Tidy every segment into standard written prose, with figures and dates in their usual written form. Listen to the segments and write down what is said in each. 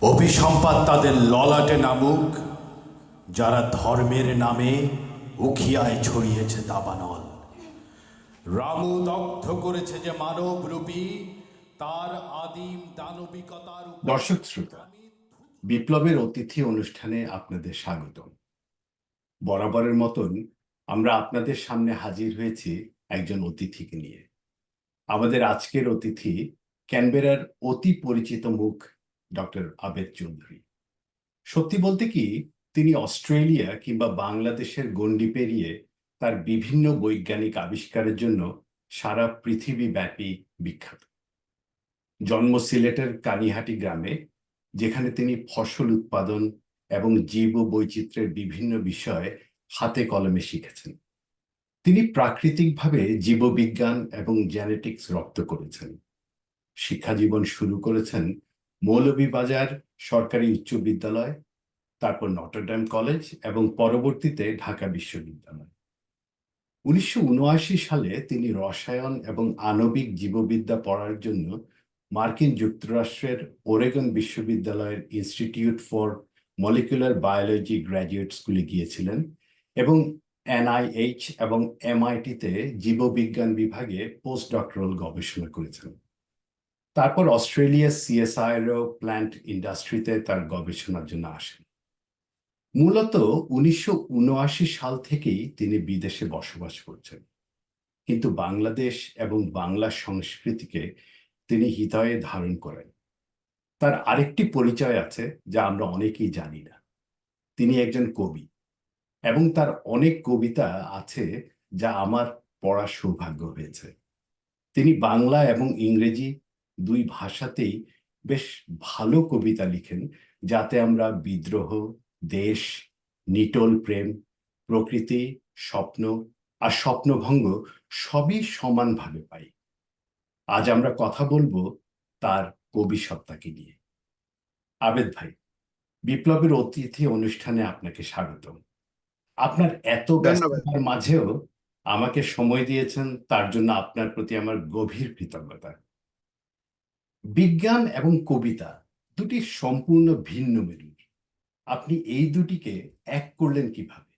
অভিসম্পাত তাদের ললাটে নামুক, যারা ধর্মের নামে উখিয়ায় ছড়িয়েছে দাবানল। রামু দগ্ধ করেছে যে মানব রূপী, তার আদিম দানবিকতার দর্শক শ্রোতা, বিপ্লবের অতিথি অনুষ্ঠানে আপনাদের স্বাগত। বরাবরের মতন আমরা আপনাদের সামনে হাজির হয়েছি একজন অতিথিকে নিয়ে। আমাদের আজকের অতিথি ক্যানবেরার অতি পরিচিত মুখ ডক্টর আবেদ চৌধুরী। সত্যি বলতে কি, তিনি অস্ট্রেলিয়া কিংবা বাংলাদেশের গণ্ডি পেরিয়ে তার বিভিন্ন বৈজ্ঞানিক আবিষ্কারের জন্য সারা পৃথিবীব্যাপী বিখ্যাত। জন্ম সিলেটের কানিহাটি গ্রামে, যেখানে তিনি ফসল উৎপাদন এবং জীব বৈচিত্র্যের বিভিন্ন বিষয় হাতে কলমে শিখেছেন। তিনি প্রাকৃতিকভাবে জীববিজ্ঞান এবং জেনেটিক্স রপ্ত করেছেন। শিক্ষা জীবন শুরু করেছেন মৌলভীবাজার সরকারি উচ্চ বিদ্যালয়, তারপর নটরডেম কলেজ এবং পরবর্তীতে ঢাকা বিশ্ববিদ্যালয়। 1979 সালে তিনি রসায়ন এবং আণবিক জীববিদ্যা পড়ার জন্য মার্কিন যুক্তরাষ্ট্রের ওরেগন বিশ্ববিদ্যালয়ের institute for molecular biology graduate স্কুলে গিয়েছিলেন এবং NIH এবং MIT-তে জীববিজ্ঞান বিভাগে পোস্ট ডক্টরাল গবেষণা করেছেন। তারপর অস্ট্রেলিয়ার CSIRO প্ল্যান্ট ইন্ডাস্ট্রিতে তার গবেষণার জন্য আসেন। মূলত 1979 সাল থেকেই তিনি বিদেশে বসবাস করছেন, কিন্তু বাংলাদেশ এবং বাংলা সংস্কৃতিকে তিনি হৃদয়ে ধারণ করেন। তার আরেকটি পরিচয় আছে যা আমরা অনেকেই জানি না। তিনি একজন কবি এবং তার অনেক কবিতা আছে যা আমার পড়ার সৌভাগ্য হয়েছে। তিনি বাংলা এবং ইংরেজি দুই ভাষাতেই বেশ ভালো কবিতা লিখেন, যাতে আমরা বিদ্রোহ, দেশ, নিটোল প্রেম, প্রকৃতি, স্বপ্ন আর স্বপ্নভঙ্গ সবই সমানভাবে পাই। আজ আমরা কথা বলবো তার কবি সত্তাকে নিয়ে। আবেদ ভাই, বিপ্লবের অতিথি অনুষ্ঠানে আপনাকে স্বাগত। আপনার এত ধন্যবাদ। ব্যস্ততার মাঝেও আমাকে সময় দিয়েছেন, তার জন্য আপনার প্রতি আমার গভীর কৃতজ্ঞতা। বিজ্ঞান এবং কবিতা দুটি সম্পূর্ণ ভিন্ন মেরুর। আপনি এই দুটিকে এক করলেন কিভাবে?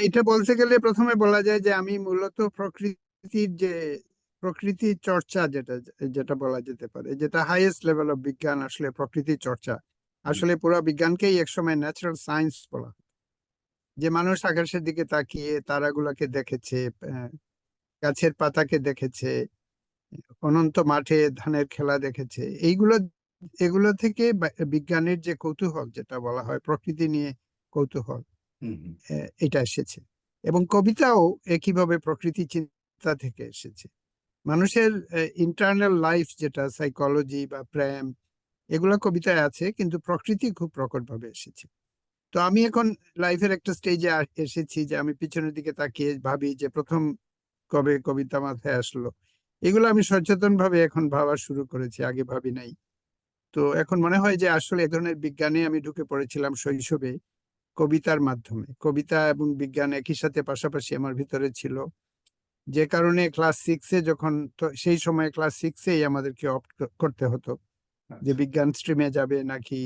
এটা বলতে গেলে প্রথমে বলা যায় যে আমি মূলত প্রকৃতির চর্চা যেটা যেটা বলা যেতে পারে, যেটা হাইয়েস্ট লেভেল অফ বিজ্ঞান, আসলে প্রকৃতির চর্চা। আসলে পুরো বিজ্ঞানকেই একসময় ন্যাচারাল সায়েন্স বলা হয়। যে মানুষ আকাশের দিকে তাকিয়ে তারাগুলোকে দেখেছে, গাছের পাতাকে দেখেছে, অনন্ত মাঠে ধানের খেলা দেখেছে, এগুলো থেকে বিজ্ঞানের যে কৌতূহল, যেটা বলা হয় প্রকৃতি নিয়ে কৌতূহল, এটা এসেছে। এবং কবিতাও একইভাবে প্রকৃতি চিন্তা থেকে এসেছে। মানুষের ইন্টারনাল লাইফ, যেটা সাইকোলজি বা প্রেম, এগুলো কবিতায় আছে, কিন্তু প্রকৃতি খুব প্রকটভাবে এসেছে। তো আমি এখন লাইফের একটা স্টেজে এসেছি যে আমি পিছনের দিকে তাকিয়ে ভাবি যে প্রথম কবে কবিতা মাথায় আসলো। এগুলো আমি সচেতন ভাবে এখন ভাবা শুরু করেছি, আগে ভাবি নাই। তো এখন মনে হয় যে আসলে এ ধরনের বিজ্ঞানে আমি ঢুকে পড়েছিলাম শৈশবে কবিতার মাধ্যমে। কবিতা এবং বিজ্ঞান একই সাথে পাশাপাশি আমার ভিতরে ছিল, যে কারণে ক্লাস 6-এ যখন, তো সেই সময় ক্লাস 6-এই আমাদেরকে অপ্ট করতে হতো যে বিজ্ঞান স্ট্রিমে যাবে নাকি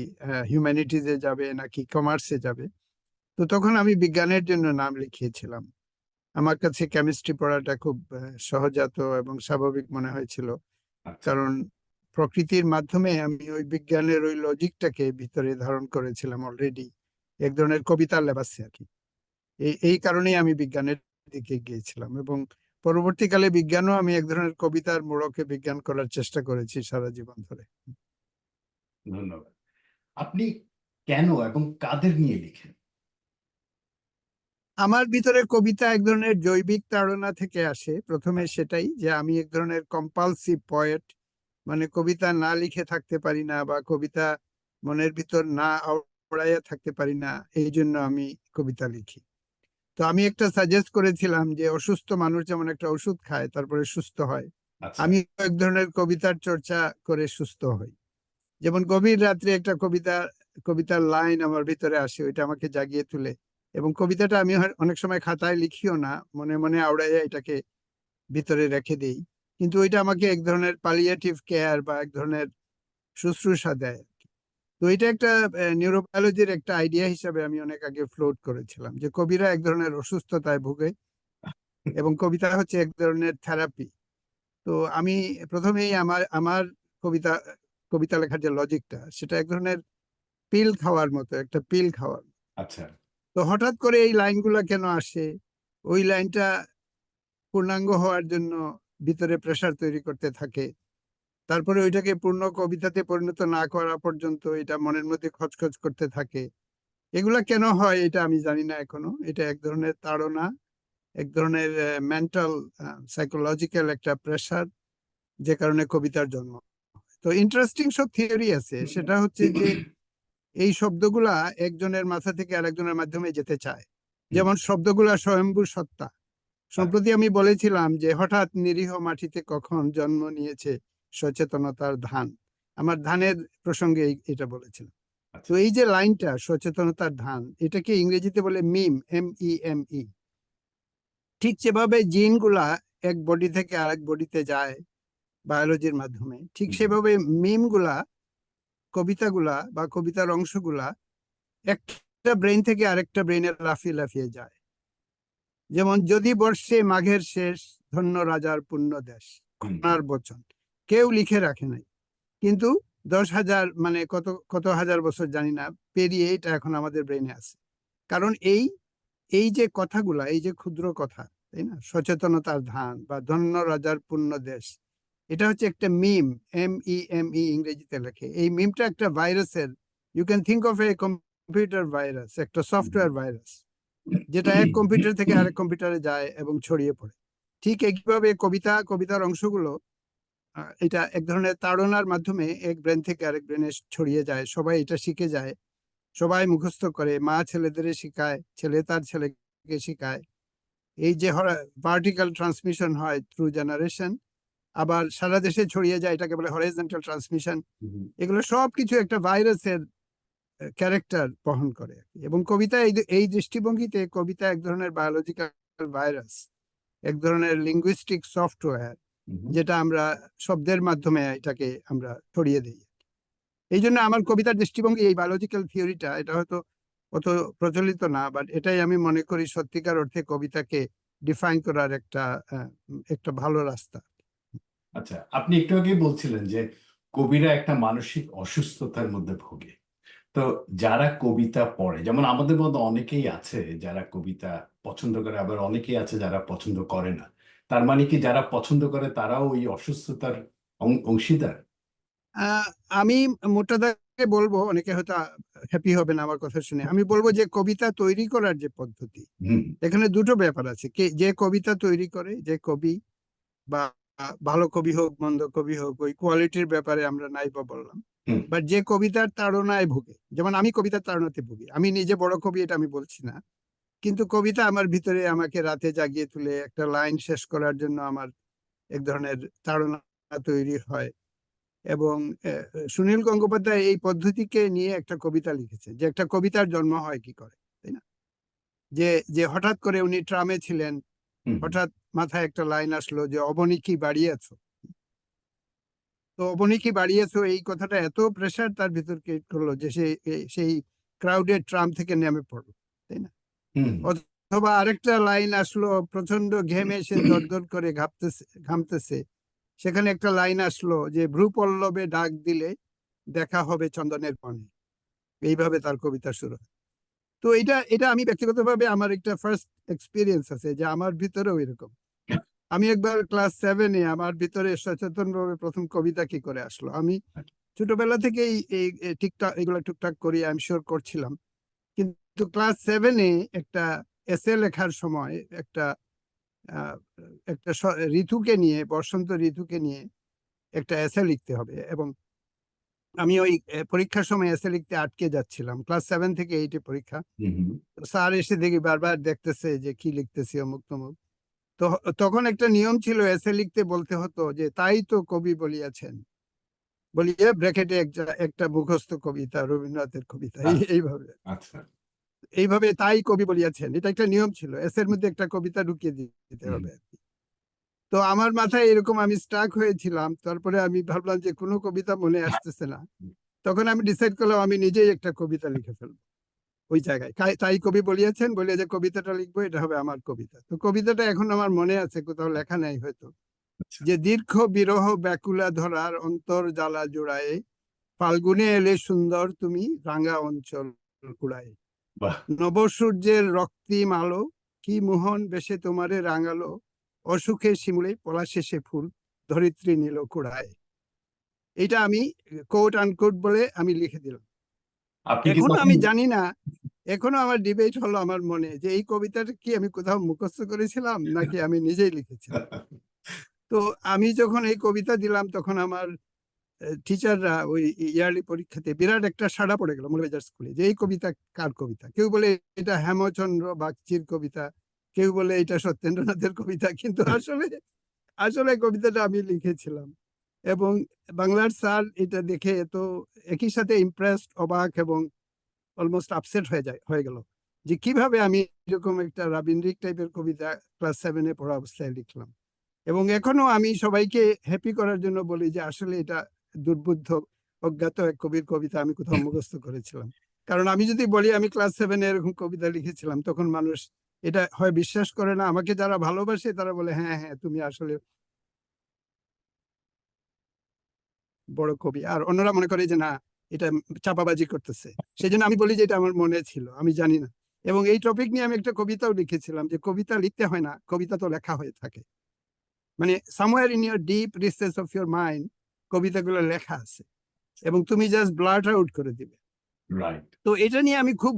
হিউম্যানিটিজে যাবে নাকি কমার্সে যাবে। তো তখন আমি বিজ্ঞানের জন্য নাম লিখিয়েছিলাম। আমার কাছে কেমিস্ট্রি পড়াটা খুব সহজাত এবং স্বাভাবিক মনে হয়েছিল, কারণ প্রকৃতির মাধ্যমে আমি ওই বিজ্ঞানের ওই লজিকটাকে ভিতরে ধারণ করেছিলাম অলরেডি, এক ধরনের কবিতার লেবাসে আর কি। এই কারণেই আমি বিজ্ঞানের দিকে গিয়েছিলাম, এবং পরবর্তীকালে বিজ্ঞানও আমি এক ধরনের কবিতার মোড়কে বিজ্ঞান করার চেষ্টা করেছি সারা জীবন ধরে। ধন্যবাদ। আপনি কেন এবং কাদের নিয়ে লিখেন? আমার ভিতরে কবিতা এক ধরনের জৈবিক তাড়না থেকে আসে। প্রথমে সেটাই, যে আমি এক ধরনের কম্পালসিভ পয়েট, মানে কবিতা না লিখে থাকতে পারি না, বা কবিতা মনের ভিতর না আওড়াইয়া থাকতে পারি না, এই জন্য আমি কবিতা লিখি। তো আমি একটা সাজেস্ট করেছিলাম যে অসুস্থ মানুষ যেমন একটা ওষুধ খায় তারপরে সুস্থ হয়, আমি এক ধরনের কবিতার চর্চা করে সুস্থ হই। যেমন গভীর রাত্রে একটা কবিতার লাইন আমার ভিতরে আসে, ওইটা আমাকে জাগিয়ে তুলে, এবং কবিতাটা আমি অনেক সময় খাতায় লিখিও না, মনে মনে আওড়াইয়া এটাকে ভিতরে রেখে দেই, কিন্তু ওইটা আমাকে এক ধরনের পালিয়েটিভ কেয়ার বা এক ধরনের শুশ্রূষা দেয়। তো এটা একটা নিউরোবায়োলজির একটা আইডিয়া হিসাবে আমি অনেক আগে ফ্লোট করেছিলাম, যে কবিরা এক ধরনের অসুস্থতায় ভুগে এবং কবিতা হচ্ছে এক ধরনের থেরাপি। তো আমি প্রথমেই আমার আমার কবিতা কবিতা লেখার যে লজিকটা, সেটা এক ধরনের পিল খাওয়ার মতো, একটা পিল খাওয়ার। আচ্ছা। তো হঠাৎ করে এই লাইনগুলো কেন আসে, ওই লাইনটা পূর্ণাঙ্গ হওয়ার জন্য ভিতরে প্রেসার তৈরি করতে থাকে, তারপরে ওইটাকে পূর্ণ কবিতাতে পরিণত না করা পর্যন্ত এটা মনের মধ্যে খচখচ করতে থাকে। এগুলা কেন হয় এটা আমি জানি না এখনো। এটা এক ধরনের তাড়না, এক ধরনের মেন্টাল সাইকোলজিক্যাল একটা প্রেসার, যে কারণে কবিতার জন্ম। তো ইন্টারেস্টিং সব থিওরি আছে, সেটা হচ্ছে যে এই শব্দগুলা একজনের মাথা থেকে আরেকজনের মাধ্যমে যেতে চায়। যেমন শব্দগুলা স্বয়ম্ভূ সত্তা। সম্প্রতি আমি বলেছিলাম যে হঠাৎ নিরীহ মাটিতে কখন জন্ম নিয়েছে সচেতনতার ধান। আমার ধানের প্রসঙ্গে এটা বলেছিলাম। তো এই যে লাইনটা সচেতনতার ধান, এটাকে ইংরেজিতে বলে মিম, MEME। ঠিক যেভাবে জিনগুলা এক বডি থেকে আরেক বডিতে যায় বায়োলজির মাধ্যমে, ঠিক সেভাবে মিমগুলা, কবিতাগুলা বা কবিতার অংশগুলা একটা ব্রেন থেকে আরেকটা ব্রেনে লাফিয়ে লাফিয়ে যায়। যেমন যদি বর্ষে মাঘের শেষ, ধন্য রাজার পুণ্য দেশ, খনার বচন কেউ লিখে রাখে নাই, কিন্তু 10,000 মানে কত কত হাজার বছর জানি না পেরিয়ে এটা এখন আমাদের ব্রেনে আছে। কারণ এই এই যে কথাগুলা, এই যে ক্ষুদ্র কথা, তাই না, সচেতনতার ধান বা ধন্য রাজার পুণ্য দেশ, এটা হচ্ছে একটা মিম, MEME ইংরেজিতে লেখে। এই মিমটা একটা ভাইরাসের, you can think of a computer virus, একটা সফটওয়্যার ভাইরাস, যেটা এক কম্পিউটার থেকে আরেক কম্পিউটারে যায় এবং ছড়িয়ে পড়ে। ঠিক একইভাবে কবিতার অংশগুলো এটা এক ধরনের তাড়নার মাধ্যমে এক ব্রেন থেকে আরেক ব্রেনে ছড়িয়ে যায়। সবাই এটা শিখে যায়, সবাই মুখস্থ করে, মা ছেলেদের শিখায়, ছেলে তার ছেলেকে শিখায়। এই যে ভার্টিক্যাল ট্রান্সমিশন হয় থ্রু জেনারেশন, আবার সারা দেশে ছড়িয়ে যায়, এটাকে বলে হরাইজন্টাল ট্রান্সমিশন। এগুলো সবকিছু একটা ভাইরাসের ক্যারেক্টার বহন করে। এবং কবিতা এই দৃষ্টিভঙ্গিতে কবিতা এক ধরনের বায়োলজিক্যাল ভাইরাস, এক ধরনের লিঙ্গুইস্টিক সফটওয়্যার, যেটা আমরা শব্দের মাধ্যমে এটাকে আমরা ছড়িয়ে দিই। এই জন্য আমার কবিতার দৃষ্টিভঙ্গি, এই বায়োলজিক্যাল থিওরিটা, এটা হয়তো অত প্রচলিত না, বাট এটাই আমি মনে করি সত্যিকার অর্থে কবিতাকে ডিফাইন করার একটা ভালো রাস্তা। আচ্ছা, আপনি একটু আগে বলছিলেন যে কবিরা একটা মানসিক অসুস্থতার মধ্যে ভোগে। তো যারা কবিতা পড়ে, যেমন আমাদের মধ্যে অনেকেই আছে যারা কবিতা পছন্দ করে, আবার অনেকেই আছে যারা পছন্দ করে না। তার মানে কি যারা পছন্দ করে তারাও ওই অসুস্থতার অংশীদার? আহ, আমি মোটা দাগে বলবো, অনেকে হয়তো হ্যাপি হবে না আমার কথা শুনে, আমি বলবো যে কবিতা তৈরি করার যে পদ্ধতি, হুম। এখানে দুটো ব্যাপার আছে। যে কবিতা তৈরি করে, যে কবি, বা ভালো কবি হোক মন্দ কবি হোক, ওই কোয়ালিটির ব্যাপারে আমরা নাই বা বললাম। হুম। বাট যে কবিতার তাড়নায় ভুগে, যেমন আমি কবিতার তাড়নাতে ভুগি, আমি নিজে বড় কবি এটা আমি বলছি না, কিন্তু কবিতা আমার ভিতরে আমাকে রাতে জাগিয়ে তুলে একটা লাইন শেষ করার জন্য আমার এক ধরনের তাড়না তৈরি হয়। এবং সুনীল গঙ্গোপাধ্যায় এই পদ্ধতিকে নিয়ে একটা কবিতা লিখেছে, যে একটা কবিতার জন্ম হয় কি করে, তাই না? যে যে হঠাৎ করে উনি ট্রামে ছিলেন, হঠাৎ মাথায় একটা লাইন আসলো যে অবনী কি বাড়িয়েছো। তো অবনী কি বাড়িয়েছো, এই কথাটা এত প্রেসার তার ভিতর ক্রিয়েট করলো যে সেই ক্রাউডেড ট্রাম থেকে নেমে পড়লো, তাই না? অথবা আরেকটা লাইন আসলো, প্রচন্ড ঘেমে সে দরদর করে ঘামতেছে, সেখানে একটা লাইন আসলো যে ভ্রুপল্লবে ডাক দিলে দেখা হবে চন্দনের বনে। এইভাবে তার কবিতা শুরু হয়। তো এটা আমি ব্যক্তিগতভাবে আমার একটা ফার্স্ট এক্সপিরিয়েন্স আছে, যে আমার ভিতরেও এরকম। আমি একবার ক্লাস 7-এ আমার ভিতরে সচেতন ভাবে প্রথম কবিতা কি করে আসলো। আমি ছোটবেলা থেকেই এই ঠিকঠাক এগুলো টুকটাক করি, আই এম শিওর করছিলাম, কিন্তু ক্লাস 7-এ একটা এসে লেখার সময় একটা একটা ঋতুকে নিয়ে, বসন্ত ঋতুকে নিয়ে একটা এসে লিখতে হবে, এবং আমি ওই পরীক্ষার সময় এসে লিখতে আটকে যাচ্ছিলাম। ক্লাস 7 থেকে 8-এ পরীক্ষা। স্যার এসে দেখি বারবার দেখতেছে যে কি লিখতেছি অমুক তমুক। তো তখন একটা নিয়ম ছিল, এসে লিখতে বলতে হতো যে তাই তো কবি বলিয়াছেন, বলিয়ে ব্র্যাকেটে একটা মুখস্থ কবিতা, রবীন্দ্রনাথের কবিতা, এইভাবে এইভাবে তাই কবি বলিয়াছেন, এটা একটা নিয়ম ছিল, এসের মধ্যে একটা কবিতা ঢুকিয়ে দিতে হবে আর কি। তো আমার মাথায় এরকম আমি স্টাক হয়েছিলাম, তারপরে আমি ভাবলাম যে কোনো কবিতা মনে আসতেছে না, তখন আমি ডিসাইড করলাম আমি নিজেই একটা কবিতা লিখে ফেলবো ওই জায়গায়। তাই কবি বলিয়েছেন, বলে যে কবিতাটা লিখবো, এটা হবে আমার কবিতা। তো কবিতাটা এখন আমার মনে আছে, কোথাও লেখা নাই হয়তো, আচ্ছা, যে দীর্ঘ বিরহ ব্যাকুলা ধরার অন্তর জ্বালা জোড়ায়ে, ফাল্গুনে এলে সুন্দর তুমি রাঙা অঞ্চল কুড়ায়ে, বাহ, নবসূর্যের রক্তিম আলো কি মোহন বেশে তোমারে রাঙালো, অসুখে শিমুলে পলা শেষে ফুল ধরিত্রী নীল কুড়ায়। এটা আমি কোট আনকোট বলে আমি লিখে দিলাম। আপনি কি এখনো তখন আমি জানি না, এখনো আমার ডিবেট হলো আমার মনে, যে এই কবিতাটা কি আমি কোথাও মুখস্থ করেছিলাম নাকি আমি নিজেই লিখেছিলাম। তো আমি যখন এই কবিতা দিলাম, তখন আমার টিচাররা ওই ইয়ারলি পরীক্ষাতে বিরাট একটা সাড়া পড়ে গেল মৌলভীবাজার স্কুলে, যে এই কবিতা কার কবিতা। কেউ বলে এটা হেমচন্দ্র বাগচির কবিতা, কেউ বলে এটা সত্যেন্দ্রনাথের কবিতা, কিন্তু আসলে আসলে কবিতাটা আমি লিখেছিলাম। এবং বাংলার স্যার এটা দেখে এত একই সাথে ইমপ্রেসড, অবাক এবং অলমোস্ট আপসেট হয়ে গেল, যে কিভাবে আমি এরকম একটা রাবীন্দ্রিক টাইপের কবিতা ক্লাস 7-এ পড়া অবস্থায় লিখলাম। এবং এখনো আমি সবাইকে হ্যাপি করার জন্য বলি যে আসলে এটা দুর্বোধ্য অজ্ঞাত এক কবির কবিতা, আমি কোথাও মুখস্থ করেছিলাম। কারণ আমি যদি বলি আমি ক্লাস 7-এ এরকম কবিতা লিখেছিলাম, তখন মানুষ এটা হয় বিশ্বাস করে না। আমাকে যারা ভালোবাসে তারা বলে হ্যাঁ হ্যাঁ তুমি আসলে বড় কবি, আর অন্যরা মনে করে যে না, এটা চাপাবাজি করতেছে। সেই জন্য আমি বলি যে এটা আমার মনে ছিল, আমি জানি না। এবং এই টপিক নিয়ে আমি একটা কবিতাও লিখেছিলাম, যে কবিতা লিখতে হয় না, কবিতা তো লেখা হয়ে থাকে। মানে somewhere in your deep recesses of your mind কবিতাগুলো লেখা আছে, এবং তুমি জাস্ট ব্লার্ট আউট করে দিবে। রাইট, তো এটা নিয়ে আমি খুব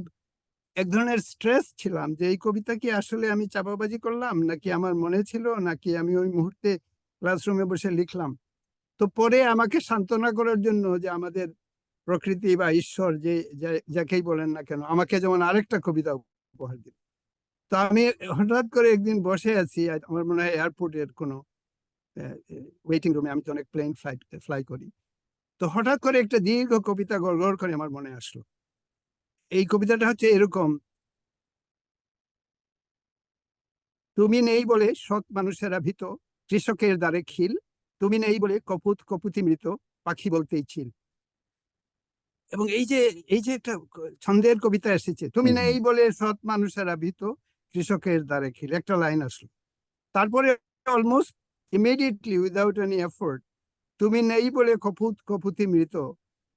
এক ধরনের স্ট্রেস ছিলাম, যে এই কবিতা কি আসলে আমি চাপাবাজি করলাম, নাকি আমার মনে ছিল, নাকি আমি ওই মুহূর্তে ক্লাসরুমে বসে লিখলাম। তো পরে আমাকে সান্ত্বনা করার জন্য, যে আমাদের প্রকৃতি বা ঈশ্বর যে যাকেই বলেন না কেন, আমাকে যেমন আরেকটা কবিতা উপহার দিল। তো আমি হঠাৎ করে একদিন বসে আছি, আমার মনে হয় এয়ারপোর্টের কোনো ওয়েটিং রুমে, আমি তো অনেক প্লেন ফ্লাই করি। তো হঠাৎ করে একটা দীর্ঘ কবিতা গড় করে আমার মনে আসলো। এই কবিতাটা হচ্ছে এরকম: তুমি নেই বলে সৎ মানুষেরা ভীত, কৃষকের দ্বারে খিল, তুমি নেই বলে কপুত কপুতি মৃত, পাখি বলতেই ছিল। এবং এই যে একটা ছন্দের কবিতা এসেছে, তুমি নেই বলে সৎ মানুষেরা ভীত, কৃষকের দ্বারে খিল, একটা লাইন আসলো। তারপরে almost immediately without any effort, তুমি নেই বলে কপুত কপুতি মৃত,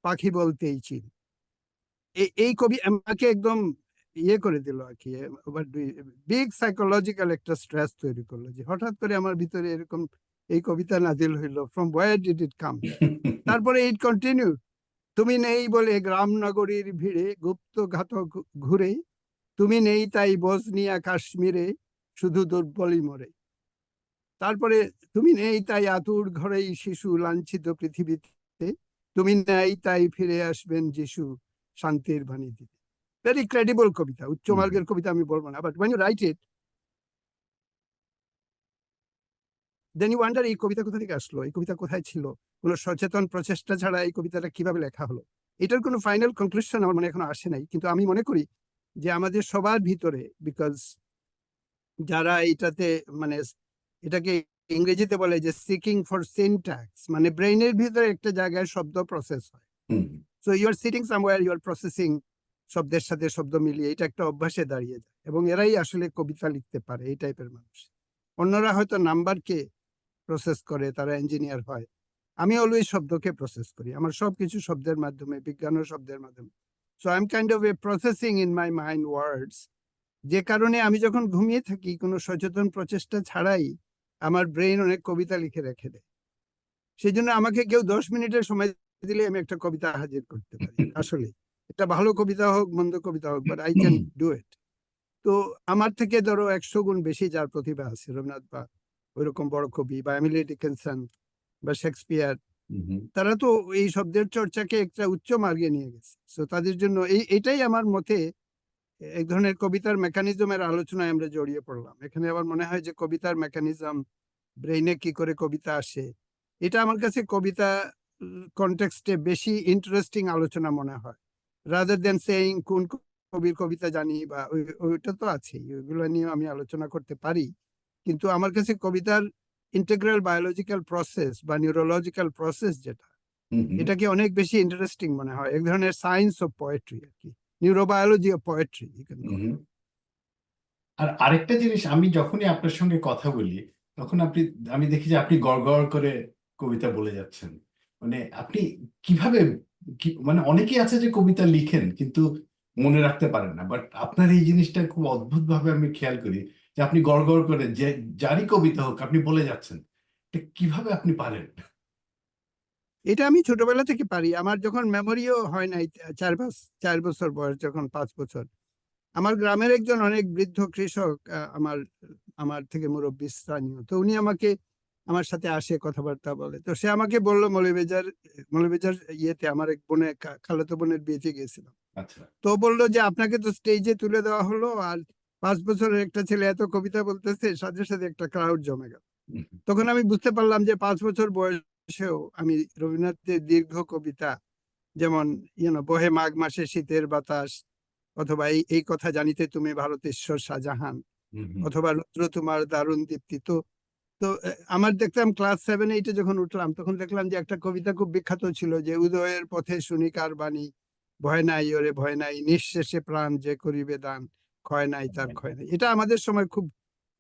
পাখি বলতেই চিল। এই কবি আমাকে একদম ইয়ে করে দিল আর কি, বিগ সাইকোলজিক্যাল একটা স্ট্রেস তৈরি করলো, যে হঠাৎ করে আমার ভিতরে এরকম এই কবিতা নাজিল হইলো, ফ্রম ওয়্যার ডিড ইট কাম। তারপরে ইট কন্টিনিউ, তুমি নেই বলে গ্রাম নগরীর ভিড়ে গুপ্ত ঘাতক ঘুরে, তুমি নেই তাই বসনিয়া কাশ্মীরে শুধু দুর্বলই মরে। তারপরে তুমি নেই তাই আতুর ঘরেই শিশু লাঞ্ছিত পৃথিবীতে, তুমি নেই তাই ফিরে আসবেন যিশু শান্তির বাণী দিতে। ভেরি ক্রেডিবল কবিতা, উচ্চ মার্গের কবিতা আমি বলবো না, but when you write it then you wonder এই কবিতা কোথা থেকে আসলো, এই কবিতা কোথায় ছিল, কোনো সচেতন প্রচেষ্টা ছাড়া এই কবিতাটা কিভাবে লেখা হলো। এটার কোনো ফাইনাল কনক্লুশন আমার মনে এখনো আসে নাই, কিন্তু আমি মনে করি যে আমাদের সবার ভিতরে, বিকজ যারা এটাতে মানে এটাকে ইংরেজিতে বলে যে সিকিং ফর সিনট্যাক্স, মানে ব্রেইনের ভিতরে একটা জায়গায় শব্দ প্রসেস হয়। So you are sitting somewhere, you are processing শব্দের সাথে শব্দ মিলিয়ে, এটা একটা অভ্যাসে দাঁড়িয়ে যায়, এবং এরাই আসলে কবিতা লিখতে পারে, এই টাইপের মানুষ। অন্যরা হয়তো নাম্বারকে প্রসেস করে, তারা ইঞ্জিনিয়ার হয়। আমি অলওয়েজ শব্দকে প্রসেস করি, আমার সবকিছু শব্দের মাধ্যমে, বিজ্ঞানের শব্দের মাধ্যমে। So I am kind of a processing in my mind words, যে কারণে আমি যখন ঘুমিয়ে থাকি কোনো সচেতন প্রচেষ্টা ছাড়াই আমার ব্রেইন অনেক কবিতা লিখে রেখে দেয়। সেই জন্য আমাকে কেউ 10 মিনিটের সময় দিলে আমি একটা কবিতা হাজির করতে পারি। আসলে একটা ভালো কবিতা হোক মন্দ কবিতা হোক, but I can do it. তো আমার থেকে ধরো 100 গুণ বেশি যার প্রতিভা আছে, রবীন্দ্রনাথ বা ওইরকম বড় কবি, বা এমিলি ডিকিনসন বা শেক্সপিয়ার, তারা তো এই শব্দের চর্চাকে একটা উচ্চ মার্গে নিয়ে গেছে। তো তাদের জন্য এটাই আমার মতে এক ধরনের কবিতার মেকানিজমের আলোচনায় আমরা জড়িয়ে পড়লাম। এখানে আবার মনে হয় যে কবিতার মেকানিজম, ব্রেইনে কি করে কবিতা আসে, এটা আমার কাছে কবিতা কনটেক্সটে বেশি ইন্টারেস্টিং আলোচনা মনে হয়, রাদার দেন সেইং কোন কবির কবিতা জানি, বা ওইটা তো আছেই, ওইগুলো নিয়ে আমি আলোচনা করতে পারি। কিন্তু আমার কাছে কবিতার ইন্টিগ্রাল বায়োলজিক্যাল প্রসেস বা নিউরোলজিক্যাল প্রসেস যেটা, হুম, হুম, এটাকে অনেক বেশি ইন্টারেস্টিং মনে হয়, এক ধরনের সায়েন্স অফ পোয়েট্রি আর কি, নিউরোবায়োলজি অফ পোয়েট্রি। হুম। আর আরেকটা জিনিস, আমি যখনই আপনার সঙ্গে কথা বলি তখন আমি দেখি যে আপনি গড় গড় করে কবিতা বলে যাচ্ছেন। মানে আপনি কিভাবে, মানে অনেকেই আছে যে কবিতা লিখেন কিন্তু মনে রাখতে পারেন না, বাট আপনার এই জিনিসটা খুব অদ্ভুত ভাবে আমি খেয়াল করি যে আপনি গড় গড় করে যে যারই কবিতা হোক আপনি বলে যাচ্ছেন। এটা কিভাবে আপনি পারেন? এটা আমি ছোটবেলা থেকে পারি। আমার যখন মেমোরিও হয় নাই, 4 বছর বয়স, যখন 5 বছর, আমার গ্রামের একজন অনেক বৃদ্ধ কৃষক, আমার আমার থেকে মুরব্বী স্থানীয়, তো উনি আমাকে, আমার সাথে আসে, কথাবার্তা বলে। তো সে আমাকে বললো, মৌলভীবাজার ইয়েতে আমার এক খালাতো বোনের বিয়েতে গেছিলাম। আচ্ছা। তো বললো যে আপনাকে তো স্টেজে তুলে দেওয়া হলো, আর 5 বছরের একটা ছেলে এত কবিতা বলতেছে, সাথে সাথে একটা ক্রাউড জমে গেল। হুম, তখন আমি বুঝতে পারলাম যে 5 বছর বয়সেও আমি রবীন্দ্রনাথের দীর্ঘ কবিতা, যেমন বহে মাঘ মাসে শীতের বাতাস, অথবা এই এই কথা জানিতে তুমি ভারতেশ্বর শাহজাহান, হুম, হুম, অথবা রুদ্র তোমার দারুণ দীপ্তি। তো তো আমার দেখলাম ক্লাস 7-8-এ যখন উঠলাম, তখন দেখলাম যে একটা কবিতা খুব বিখ্যাত ছিল, যে উদয়ের পথে শুনিকার বাণী, ভয় নাই ওরে ভয় নাই, নিঃশেষে প্রাণ যে করিবে দান, ক্ষয় নাই তার ক্ষয় নাই। এটা আমাদের সময় খুব